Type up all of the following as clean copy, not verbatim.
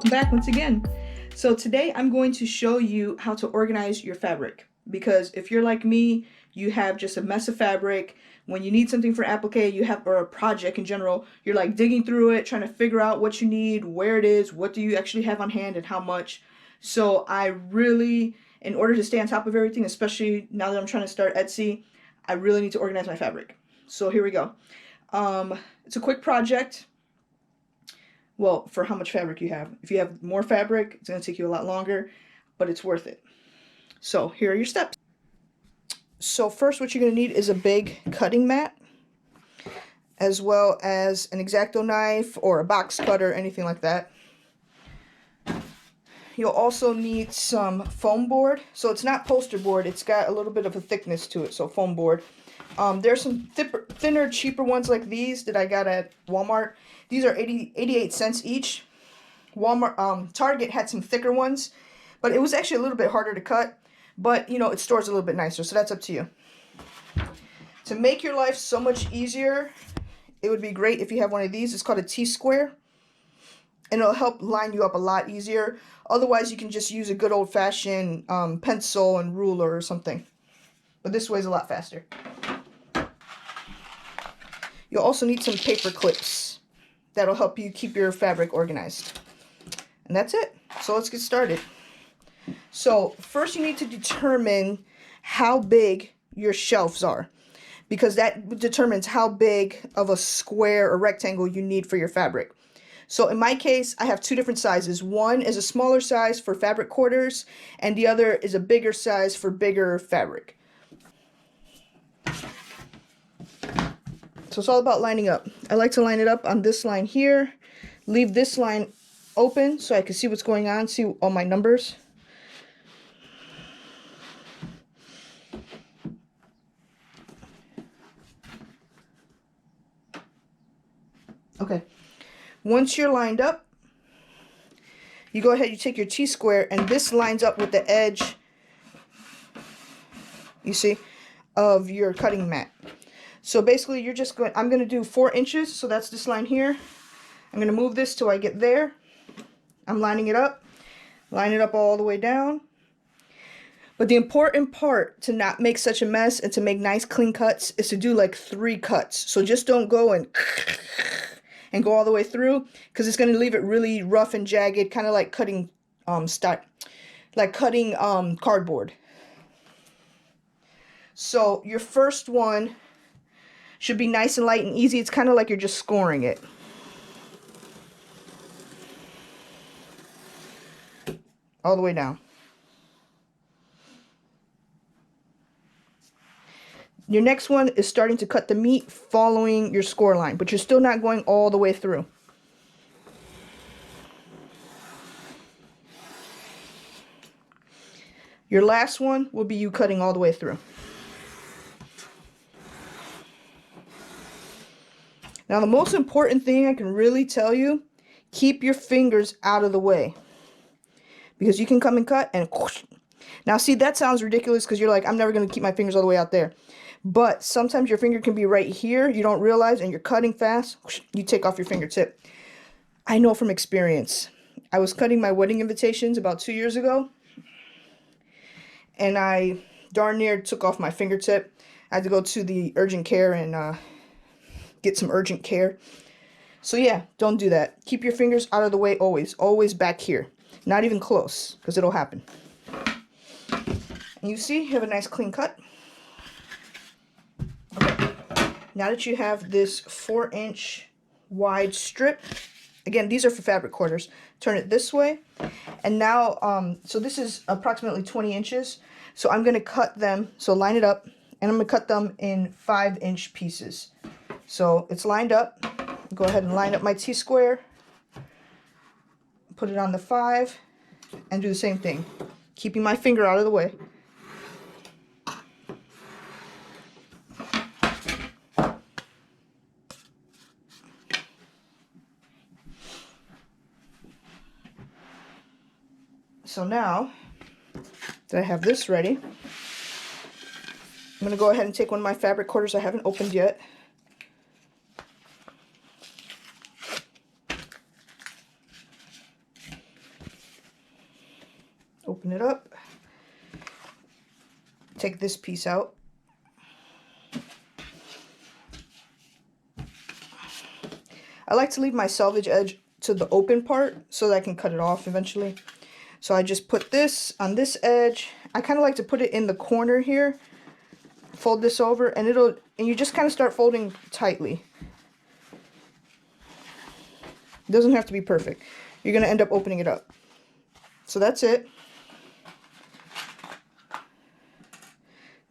welcome back once again. So today I'm going to show you how to organize your fabric, because if you're like me, you have just a mess of fabric. When you need something for applique, or a project in general, you're like digging through it, trying to figure out what you need, where it is, what do you actually have on hand, and how much. So I really, in order to stay on top of everything, especially now that I'm trying to start Etsy, I really need to organize my fabric. So here we go. It's a quick project. Well, for how much fabric you have. If you have more fabric, it's going to take you a lot longer, but it's worth it. So here are your steps. So first, what you're going to need is a big cutting mat, as well as an X-Acto knife or a box cutter, anything like that. You'll also need some foam board. So it's not poster board, it's got a little bit of a thickness to it, so foam board. There's some thinner, cheaper ones like these that I got at Walmart. These are 88 cents each. Target had some thicker ones, but it was actually a little bit harder to cut. But, you know, it stores a little bit nicer, so that's up to you. To make your life so much easier, it would be great if you have one of these. It's called a T-square, and it'll help line you up a lot easier. Otherwise, you can just use a good old-fashioned pencil and ruler or something. But this way is a lot faster. You'll also need some paper clips. That'll help you keep your fabric organized. And that's it. So let's get started. So first you need to determine how big your shelves are, because that determines how big of a square or rectangle you need for your fabric. So in my case, I have two different sizes. One is a smaller size for fabric quarters, and the other is a bigger size for bigger fabric. So it's all about lining up. I like to line it up on this line here, leave this line open so I can see what's going on, see all my numbers. Okay, once you're lined up, you go ahead, you take your T-square, and this lines up with the edge, you see, of your cutting mat. So basically you're just going, I'm going to do 4 inches, so that's this line here. I'm going to move this till I get there. I'm lining it up, line it up all the way down. But the important part to not make such a mess and to make nice clean cuts is to do like 3 cuts. So just don't go and go all the way through, because it's going to leave it really rough and jagged, kind of like cutting cardboard. So your first one should be nice and light and easy. It's kind of like you're just scoring it. All the way down. Your next one is starting to cut the meat following your score line, but you're still not going all the way through. Your last one will be you cutting all the way through. Now, the most important thing I can really tell you, keep your fingers out of the way, because you can come and cut and whoosh. Now see, that sounds ridiculous because you're like, I'm never going to keep my fingers all the way out there. But sometimes your finger can be right here, you don't realize, and you're cutting fast, whoosh, you take off your fingertip. I know from experience. I was cutting my wedding invitations about 2 years ago, and I darn near took off my fingertip. I had to go to the urgent care and get some urgent care. So yeah, don't do that. Keep your fingers out of the way always. Always back here. Not even close, because it'll happen. And you see, you have a nice clean cut. Okay. Now that you have this 4-inch wide strip, again, these are for fabric quarters. Turn it this way. And now, so this is approximately 20 inches. So I'm going to cut them, so line it up, and I'm going to cut them in 5-inch pieces. So it's lined up. Go ahead and line up my T-square, put it on the 5, and do the same thing, keeping my finger out of the way. So now that I have this ready, I'm going to go ahead and take one of my fabric quarters I haven't opened yet. up. Take this piece out. I like to leave my selvage edge to the open part so that I can cut it off eventually. So I just put this on this edge. I kind of like to put it in the corner here. Fold this over, and you just kind of start folding tightly. It doesn't have to be perfect. You're going to end up opening it up. So that's it.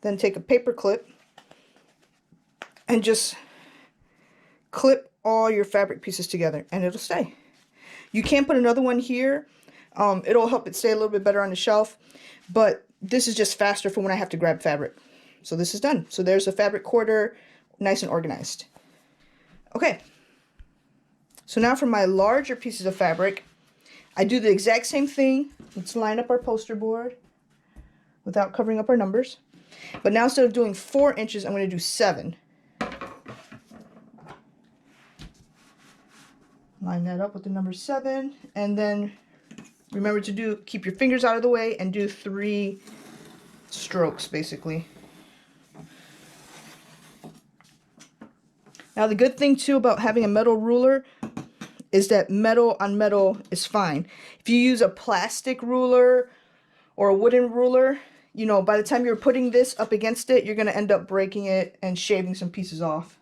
Then take a paper clip and just clip all your fabric pieces together, and it'll stay. You can put another one here. It'll help it stay a little bit better on the shelf, but this is just faster for when I have to grab fabric. So this is done. So there's a fabric quarter, nice and organized. Okay. So now for my larger pieces of fabric, I do the exact same thing. Let's line up our poster board without covering up our numbers. But now instead of doing 4 inches, I'm going to do 7. Line that up with the number 7, and then remember to keep your fingers out of the way and do 3 strokes basically. Now the good thing too about having a metal ruler is that metal on metal is fine. If you use a plastic ruler or a wooden ruler, you know, by the time you're putting this up against it, you're going to end up breaking it and shaving some pieces off.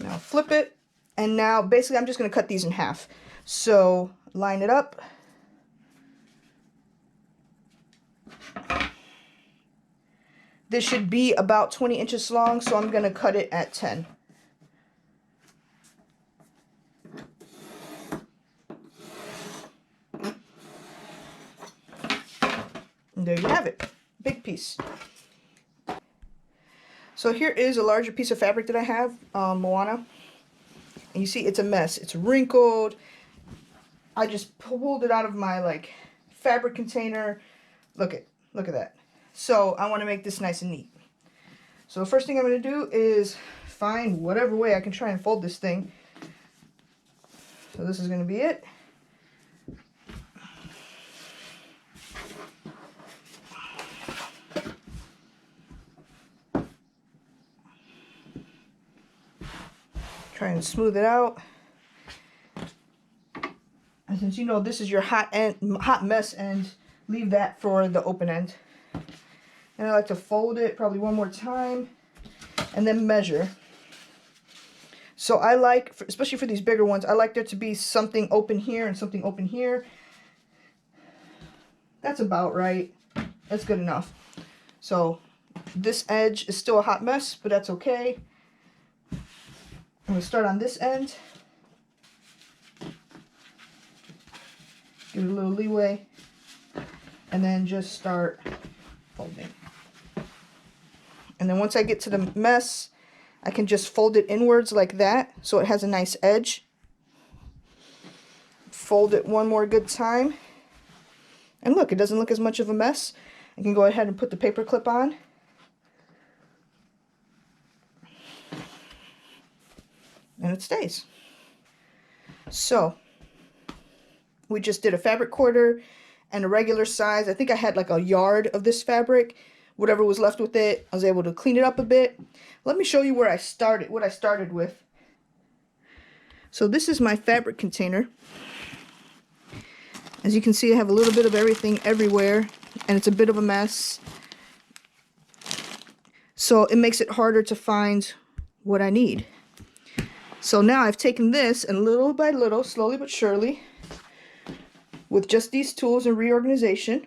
Now flip it, and now basically I'm just going to cut these in half. So line it up. This should be about 20 inches long, so I'm going to cut it at 10. And there you have it. Big piece. So here is a larger piece of fabric that I have, Moana. And you see it's a mess. It's wrinkled. I just pulled it out of my fabric container. Look at that. So I want to make this nice and neat. So the first thing I'm going to do is find whatever way I can try and fold this thing. So this is going to be it. Try and smooth it out. And since you know this is your hot mess end, leave that for the open end. And I like to fold it probably one more time and then measure. So I like, especially for these bigger ones, I like there to be something open here and something open here. That's about right. That's good enough. So this edge is still a hot mess, but that's okay. I'm going to start on this end. Give it a little leeway. And then just start folding. And then once I get to the mess, I can just fold it inwards like that so it has a nice edge. Fold it one more good time. And look, it doesn't look as much of a mess. I can go ahead and put the paper clip on. And it stays. So we just did a fabric quarter and a regular size. I think I had like a yard of this fabric. Whatever was left with it, I was able to clean it up a bit. Let me show you where I started, what I started with. So this is my fabric container. As you can see, I have a little bit of everything everywhere, and it's a bit of a mess. So it makes it harder to find what I need. So now I've taken this, and little by little, slowly but surely, with just these tools and reorganization,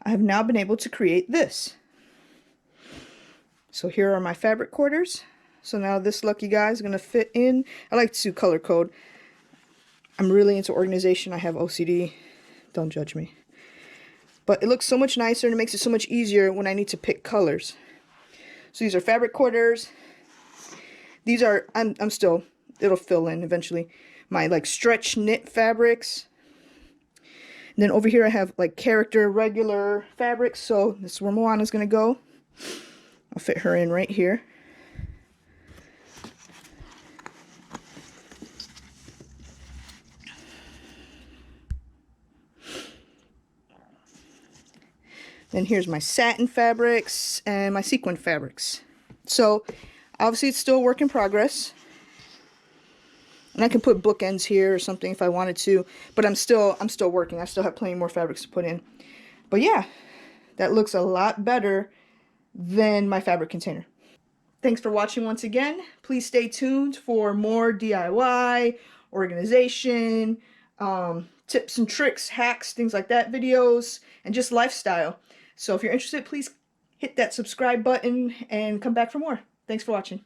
I have now been able to create this. So here are my fabric quarters. So now this lucky guy is going to fit in. I like to color code. I'm really into organization. I have OCD. Don't judge me. But it looks so much nicer and it makes it so much easier when I need to pick colors. So these are fabric quarters. These are, I'm still, it'll fill in eventually, my like stretch knit fabrics. And then over here I have like character regular fabrics. So this is where Moana's gonna go. I'll fit her in right here. Then here's my satin fabrics and my sequin fabrics. So obviously it's still a work in progress. And I can put bookends here or something if I wanted to, but I'm still working. I still have plenty more fabrics to put in. But yeah, that looks a lot better than my fabric container. Thanks for watching once again. Please stay tuned for more DIY, organization, tips and tricks, hacks, things like that videos, and just lifestyle. So if you're interested, please hit that subscribe button and come back for more. Thanks for watching.